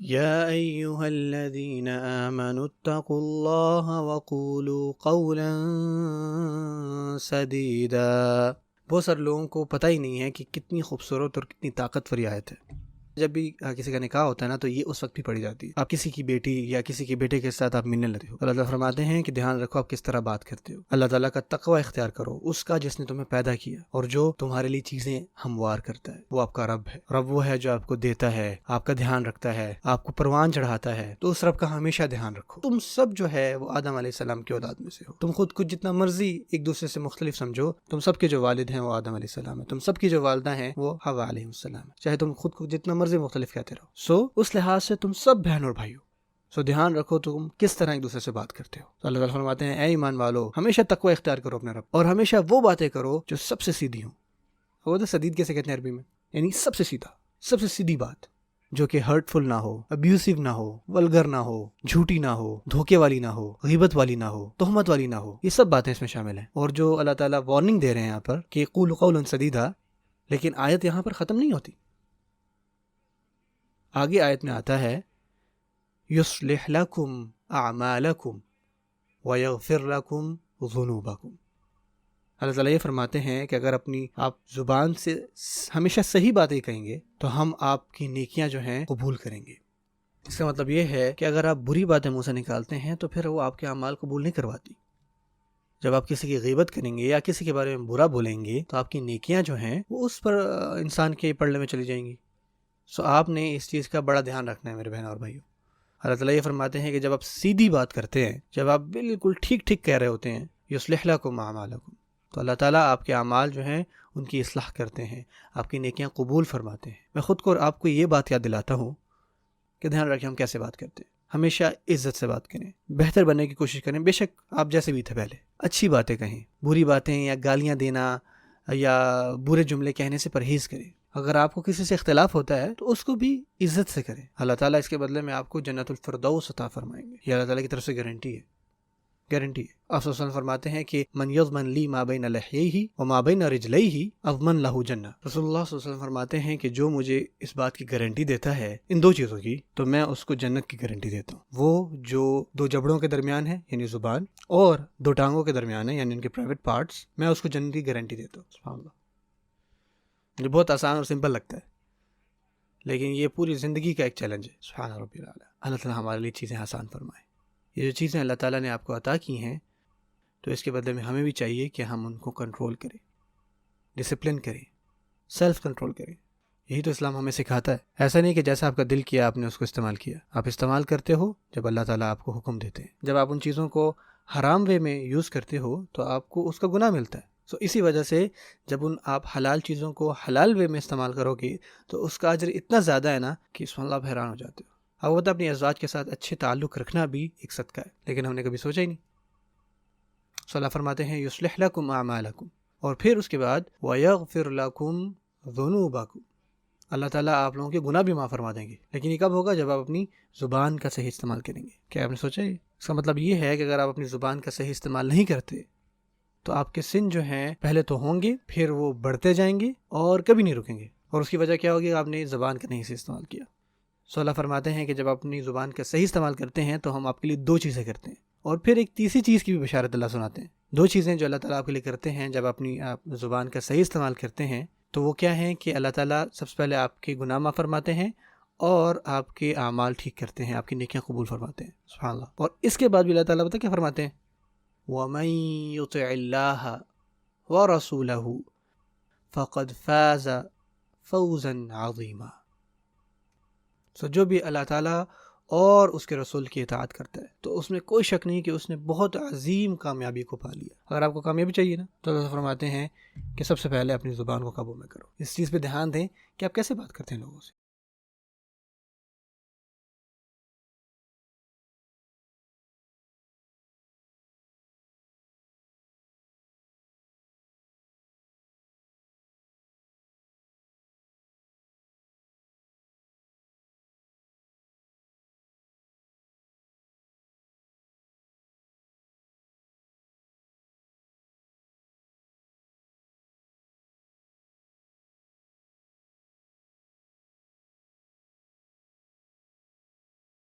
يا أيها الذين آمنوا اتقوا الله وقولوا قولا سديدا. بہت سارے لوگوں کو پتہ ہی نہیں ہے کہ کتنی خوبصورت اور کتنی طاقتور یہ آیت ہے. جب بھی کسی کا نکاح ہوتا ہے نا تو یہ اس وقت بھی پڑھی جاتی ہے. آپ کسی کی بیٹی یا کسی کے بیٹے کے ساتھ آپ ملنے لگے ہو، اللہ تعالیٰ فرماتے ہیں کہ دھیان رکھو آپ کس طرح بات کرتے ہو. اللہ تعالیٰ کا تقوی اختیار کرو، اس کا جس نے تمہیں پیدا کیا اور جو تمہارے لیے چیزیں ہموار کرتا ہے. وہ آپ کا رب ہے. رب وہ ہے جو آپ کو دیتا ہے، آپ کا دھیان رکھتا ہے، آپ کو پروان چڑھاتا ہے. تو اس رب کا ہمیشہ دھیان رکھو. تم سب جو ہے وہ آدم علیہ السلام کی اولاد میں سے ہو. تم خود کو جتنا مرضی ایک دوسرے سے مختلف سمجھو، تم سب کے جو والد ہیں وہ آدم علیہ السلام ہیں. تم سب کی جو والدہ ہیں وہ حوا علیہ السلام ہیں. چاہے تم خود کو جتنا مرضی مختلف کہتے رہو. اس لحاظ سے تم سب بہن اور بھائی ہو. دھیان رکھو تم کس طرح ایک دوسرے سے بات کرتے ہو. تو اللہ تعالیٰ فرماتے ہیں اے ایمان والو، ہمیشہ تقوی اختیار کرو اپنے رب، اور ہمیشہ وہ باتیں کرو جو سب سے سیدھی ہوں. وہ تو سدید کیسے کہتے ہیں عربی میں، یعنی سب سے سیدھا، سب سے سیدھی بات، جو کہ ہرٹفل نہ ہو، ابیوسیو نہ ہو، ولگر نہ ہو، جھوٹی نہ ہو، دھوکے والی نہ ہو، غیبت والی نہ ہو، تہمت والی نہ ہو. یہ سب باتیں اس میں شامل ہیں. اور جو اللہ تعالیٰ وارننگ دے رہے ہیں یہاں پر کہ قولوا قولا سدیدا، لیکن آیت یہاں پر ختم نہیں ہوتی. آگے آیت میں آتا ہے یصلح لکم اعمالکم ویغفر لکم ذنوبکم. اللہ تعالیٰ یہ فرماتے ہیں کہ اگر آپ زبان سے ہمیشہ صحیح باتیں کہیں گے تو ہم آپ کی نیکیاں جو ہیں قبول کریں گے. اس کا مطلب یہ ہے کہ اگر آپ بری باتیں منہ سے نکالتے ہیں تو پھر وہ آپ کے اعمال قبول نہیں کرواتی. جب آپ کسی کی غیبت کریں گے یا کسی کے بارے میں برا بولیں گے تو آپ کی نیکیاں جو ہیں وہ اس پر انسان کے پلڑے میں چلی جائیں گی. آپ نے اس چیز کا بڑا دھیان رکھنا ہے میرے بہن اور بھائیو. اللہ تعالیٰ یہ فرماتے ہیں کہ جب آپ سیدھی بات کرتے ہیں، جب آپ بالکل ٹھیک کہہ رہے ہوتے ہیں، یصلح لکم اعمالکم، تو اللہ تعالیٰ آپ کے اعمال جو ہیں ان کی اصلاح کرتے ہیں، آپ کی نیکیاں قبول فرماتے ہیں. میں خود کو اور آپ کو یہ بات یاد دلاتا ہوں کہ دھیان رکھیں ہم کیسے بات کرتے ہیں. ہمیشہ عزت سے بات کریں، بہتر بننے کی کوشش کریں. بے شک آپ جیسے بھی تھے پہلے، اچھی باتیں کہیں، بری باتیں یا گالیاں دینا یا برے جملے کہنے سے پرہیز کریں. اگر آپ کو کسی سے اختلاف ہوتا ہے تو اس کو بھی عزت سے کریں. اللہ تعالیٰ اس کے بدلے میں آپ کو جنت الفردوس عطا فرمائیں گے. یہ اللہ تعالیٰ کی طرف سے گارنٹی ہے. آپ صلی اللہ علیہ وسلم فرماتے ہیں کہ من یضمن لی ما بین لحیہ وما بین رجلیہ اضمن لہ جنہ. رسول اللہ صلی اللہ علیہ وسلم فرماتے ہیں کہ جو مجھے اس بات کی گارنٹی دیتا ہے ان دو چیزوں کی، تو میں اس کو جنت کی گارنٹی دیتا ہوں. وہ جو دو جبڑوں کے درمیان ہے یعنی زبان، اور دو ٹانگوں کے درمیان ہے یعنی ان کے پرائیویٹ پارٹس، میں اس کو جنت کی گارنٹی دیتا ہوں. سبحان اللہ. جو بہت آسان اور سمپل لگتا ہے لیکن یہ پوری زندگی کا ایک چیلنج ہے. سبحان ربی الاعلیٰ. اللہ تعالیٰ ہمارے لیے چیزیں آسان فرمائے. یہ جو چیزیں اللہ تعالیٰ نے آپ کو عطا کی ہیں تو اس کے بدلے میں ہمیں بھی چاہیے کہ ہم ان کو کنٹرول کریں، ڈسپلن کریں، سیلف کنٹرول کریں. یہی تو اسلام ہمیں سکھاتا ہے. ایسا نہیں کہ جیسا آپ کا دل کیا آپ نے اس کو استعمال کیا. آپ استعمال کرتے ہو جب اللہ تعالیٰ آپ کو حکم دیتے ہیں. جب آپ ان چیزوں کو حرام وے میں یوز کرتے ہو تو آپ کو اس کا گناہ ملتا ہے. اسی وجہ سے جب آپ حلال چیزوں کو حلال وے میں استعمال کرو گے تو اس کا اجر اتنا زیادہ ہے نا کہ سبحان اللہ آپ حیران ہو جاتے ہو. البتہ اپنی ازواج کے ساتھ اچھے تعلق رکھنا بھی ایک صدقہ ہے، لیکن ہم نے کبھی سوچا ہی نہیں. اللہ فرماتے ہیں یصلح لکم اعمالکم، اور پھر اس کے بعد ویغفر لکم ذنوبکم. اللہ تعالیٰ آپ لوگوں کے گناہ بھی معاف فرما دیں گے. لیکن یہ کب ہوگا؟ جب آپ اپنی زبان کا صحیح استعمال کریں گے. کیا آپ نے سوچا ہے؟ اس کا مطلب یہ ہے کہ اگر آپ اپنی زبان کا صحیح استعمال نہیں کرتے تو آپ کے سن جو ہیں پہلے تو ہوں گے، پھر وہ بڑھتے جائیں گے اور کبھی نہیں رکیں گے. اور اس کی وجہ کیا ہوگی؟ آپ نے زبان کا نہیں صحیح استعمال کیا. اللہ فرماتے ہیں کہ جب آپ اپنی زبان کا صحیح استعمال کرتے ہیں تو ہم آپ کے لیے دو چیزیں کرتے ہیں، اور پھر ایک تیسری چیز کی بھی بشارت اللہ سناتے ہیں. دو چیزیں جو اللہ تعالیٰ آپ کے لیے کرتے ہیں جب اپنی زبان کا صحیح استعمال کرتے ہیں تو وہ کیا ہیں کہ اللہ تعالیٰ سب سے پہلے آپ کے گناہ معاف فرماتے ہیں اور آپ کے اعمال ٹھیک کرتے ہیں، آپ کی نیکیاں قبول فرماتے ہیں. سبحان اللہ. اور اس کے بعد بھی اللہ تعالیٰ کیا فرماتے ہیں؟ وَمَن يُطِعِ اللَّهَ وَرَسُولَهُ فَقَدْ فَازَ فَوْزًا عَظِيمًا. جو بھی اللہ تعالیٰ اور اس کے رسول کی اطاعت کرتا ہے تو اس میں کوئی شک نہیں کہ اس نے بہت عظیم کامیابی کو پا لیا. اگر آپ کو کامیابی چاہیے نا تو اللہ فرماتے ہیں کہ سب سے پہلے اپنی زبان کو قابو میں کرو. اس چیز پہ دھیان دیں کہ آپ کیسے بات کرتے ہیں لوگوں سے.